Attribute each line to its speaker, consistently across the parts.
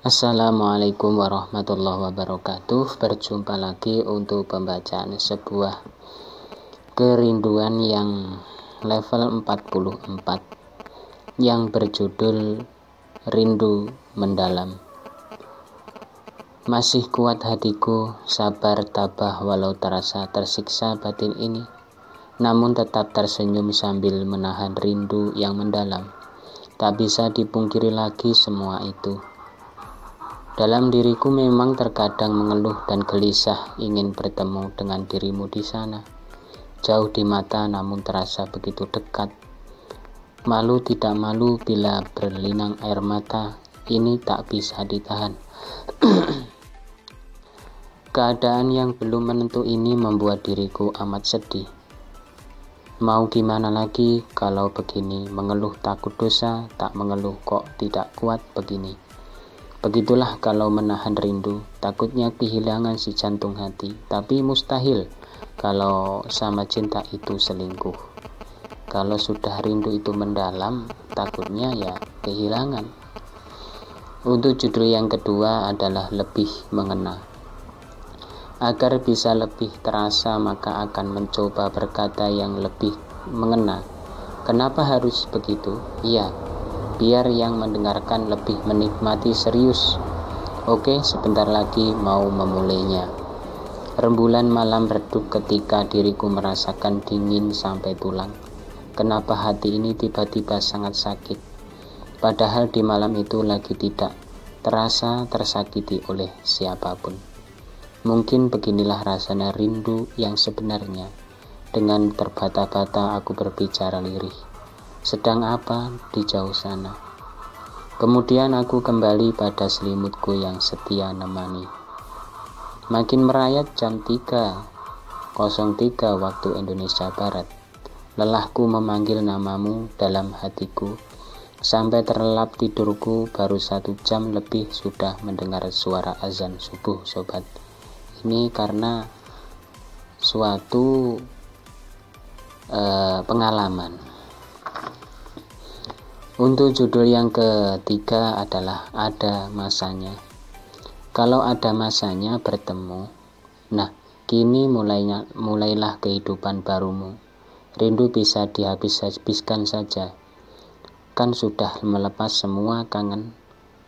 Speaker 1: Assalamualaikum warahmatullahi wabarakatuh. Berjumpa lagi untuk pembacaan sebuah kerinduan yang level 44 yang berjudul Rindu Mendalam. Masih kuat hatiku, sabar tabah walau terasa tersiksa batin ini, namun tetap tersenyum sambil menahan rindu yang mendalam. Tak bisa dipungkiri lagi semua itu. Dalam diriku memang terkadang mengeluh dan gelisah ingin bertemu dengan dirimu di sana. Jauh di mata namun terasa begitu dekat. Malu tidak malu bila berlinang air mata, ini tak bisa ditahan. Keadaan yang belum menentu ini membuat diriku amat sedih. Mau gimana lagi kalau begini, mengeluh takut dosa, tak mengeluh kok tidak kuat begini. Begitulah kalau menahan rindu, takutnya kehilangan si jantung hati, tapi mustahil kalau sama cinta itu selingkuh. Kalau sudah rindu itu mendalam, takutnya ya kehilangan. Untuk judul yang kedua adalah lebih mengena. Agar bisa lebih terasa, maka akan mencoba berkata yang lebih mengena. Kenapa harus begitu? Iya, biar yang mendengarkan lebih menikmati serius. Oke, sebentar lagi mau memulainya. Rembulan malam redup ketika diriku merasakan dingin sampai tulang. Kenapa hati ini tiba-tiba sangat sakit? Padahal di malam itu lagi tidak terasa tersakiti oleh siapapun. Mungkin beginilah rasanya rindu yang sebenarnya. Dengan terbata-bata aku berbicara lirih. Sedang apa di jauh sana? Kemudian aku kembali pada selimutku yang setia nemani. Makin merayap jam 3.03 waktu Indonesia Barat. Lelahku memanggil namamu dalam hatiku. Sampai terlelap tidurku, baru 1 jam lebih sudah mendengar suara azan subuh, sobat. Ini karena suatu pengalaman. Untuk judul yang ketiga adalah ada masanya. Kalau ada masanya bertemu, nah kini mulailah kehidupan barumu. Rindu bisa dihabis-habiskan saja. Kan sudah melepas semua kangen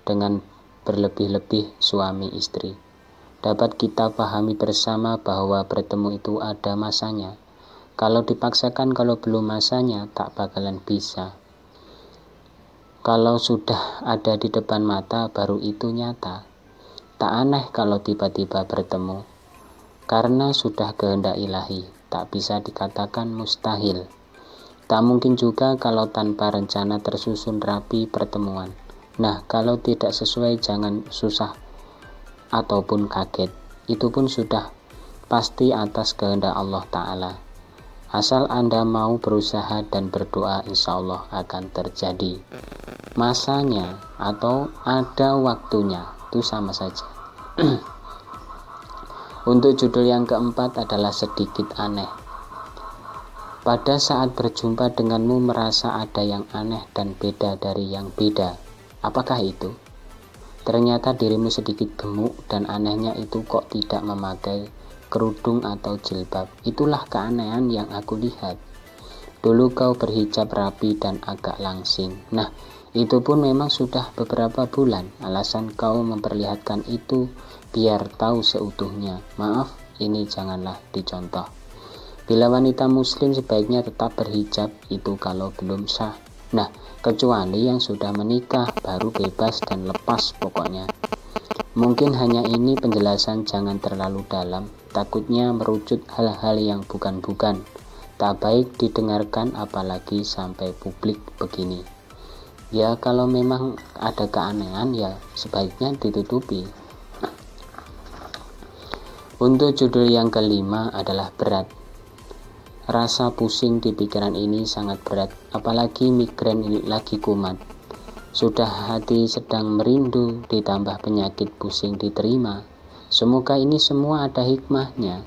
Speaker 1: dengan berlebih-lebih suami istri. Dapat kita pahami bersama bahwa bertemu itu ada masanya. Kalau dipaksakan, kalau belum masanya, tak bakalan bisa. Kalau sudah ada di depan mata, baru itu nyata. Tak aneh kalau tiba-tiba bertemu. Karena sudah kehendak ilahi, tak bisa dikatakan mustahil. Tak mungkin juga kalau tanpa rencana tersusun rapi pertemuan. Nah, kalau tidak sesuai jangan susah ataupun kaget. Itu pun sudah pasti atas kehendak Allah Ta'ala. Asal Anda mau berusaha dan berdoa, insya Allah akan terjadi. Masanya atau ada waktunya, itu sama saja. Untuk judul yang keempat adalah sedikit aneh. Pada saat berjumpa denganmu merasa ada yang aneh dan beda dari yang beda. Apakah itu? Ternyata dirimu sedikit gemuk dan anehnya itu kok tidak memakai kerudung atau jilbab. Itulah keanehan yang aku lihat. Dulu kau berhijab rapi dan agak langsing. Nah, itu pun memang sudah beberapa bulan. Alasan kau memperlihatkan itu biar tahu seutuhnya. Maaf, ini janganlah dicontoh. Bila wanita muslim sebaiknya tetap berhijab, itu kalau belum sah. Nah, kecuali yang sudah menikah baru bebas dan lepas pokoknya. Mungkin hanya ini penjelasan, jangan terlalu dalam. Takutnya merucut hal-hal yang bukan-bukan. Tak baik didengarkan apalagi sampai publik begini. Ya kalau memang ada keanehan ya sebaiknya ditutupi. Untuk judul yang kelima adalah berat. Rasa pusing di pikiran ini sangat berat, apalagi migrain ini lagi kumat. Sudah hati sedang merindu, ditambah penyakit pusing diterima. Semoga ini semua ada hikmahnya.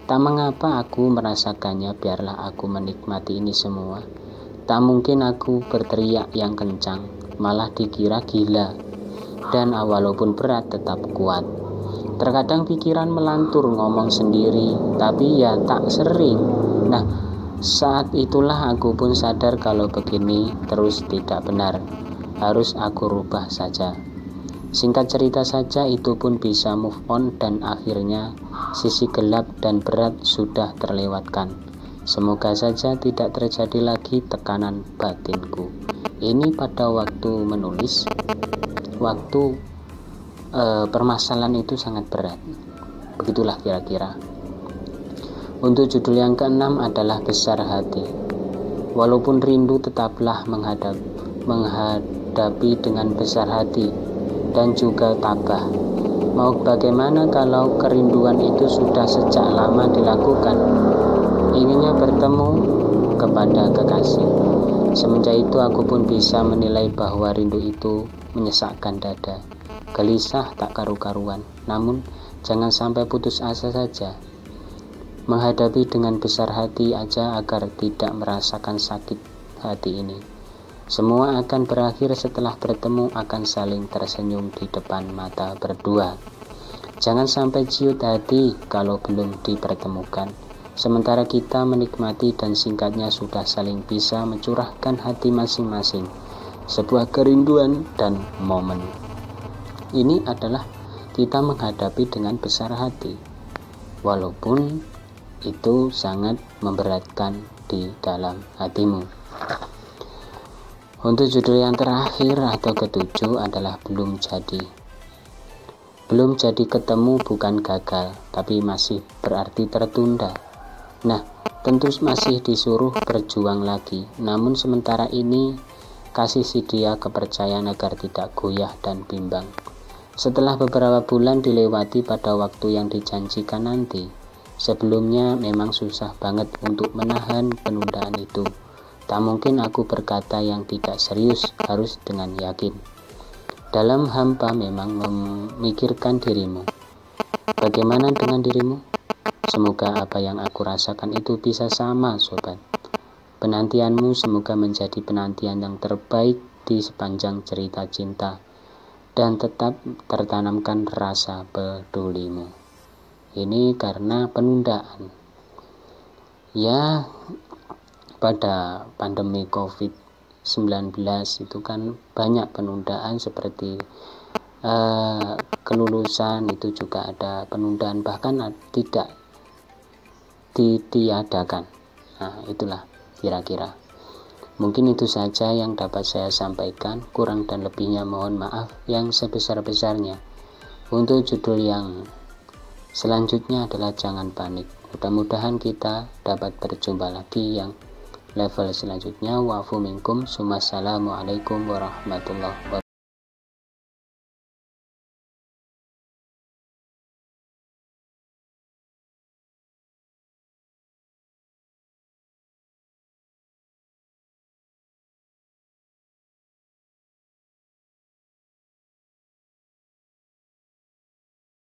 Speaker 1: Tak mengapa aku merasakannya, biarlah aku menikmati ini semua. Tak mungkin aku berteriak yang kencang, malah dikira gila. dan walaupun berat tetap kuat. Terkadang pikiran melantur ngomong sendiri, tapi ya tak sering. Nah, saat itulah aku pun sadar kalau begini terus tidak benar. Harus aku rubah saja. Singkat cerita saja, itu pun bisa move on dan akhirnya sisi gelap dan berat sudah terlewatkan. Semoga saja tidak terjadi lagi tekanan batinku. Ini pada waktu menulis, waktu permasalahan itu sangat berat. Begitulah kira-kira. Untuk judul yang keenam adalah besar hati. Walaupun rindu, tetaplah menghadapi dengan besar hati dan juga tabah. Mau bagaimana kalau kerinduan itu sudah sejak lama dilakukan? Inginnya bertemu kepada kekasih. Semenjak itu aku pun bisa menilai bahwa rindu itu menyesakkan dada. Gelisah tak karu-karuan. Namun jangan sampai putus asa saja. Menghadapi dengan besar hati aja agar tidak merasakan sakit hati ini. Semua akan berakhir setelah bertemu, akan saling tersenyum di depan mata berdua. Jangan sampai ciut hati kalau belum dipertemukan. Sementara kita menikmati dan singkatnya sudah saling bisa mencurahkan hati masing-masing. Sebuah kerinduan dan momen. Ini adalah kita menghadapi dengan besar hati. Walaupun itu sangat memberatkan di dalam hatimu. Untuk judul yang terakhir atau ketujuh adalah belum jadi. Belum jadi ketemu bukan gagal, tapi masih berarti tertunda. Nah, tentu masih disuruh berjuang lagi. Namun sementara ini kasih si dia kepercayaan agar tidak goyah dan bimbang. Setelah beberapa bulan dilewati pada waktu yang dijanjikan nanti. Sebelumnya memang susah banget untuk menahan penundaan itu. Tak mungkin aku berkata yang tidak serius, harus dengan yakin. Dalam hampa memang memikirkan dirimu. Bagaimana dengan dirimu? Semoga apa yang aku rasakan itu bisa sama, sobat. Penantianmu semoga menjadi penantian yang terbaik di sepanjang cerita cinta. Dan tetap tertanamkan rasa pedulimu. Ini karena penundaan. Ya, pada pandemi COVID-19 itu kan banyak penundaan seperti kelulusan itu juga ada penundaan, bahkan tidak ditiadakan. Nah, itulah kira-kira. Mungkin itu saja yang dapat saya sampaikan. Kurang dan lebihnya mohon maaf yang sebesar-besarnya. Untuk judul yang selanjutnya adalah jangan panik. Mudah-mudahan kita dapat berjumpa lagi yang level selanjutnya. Wa'fu minkum. Assalamualaikum warahmatullahi wabarakatuh.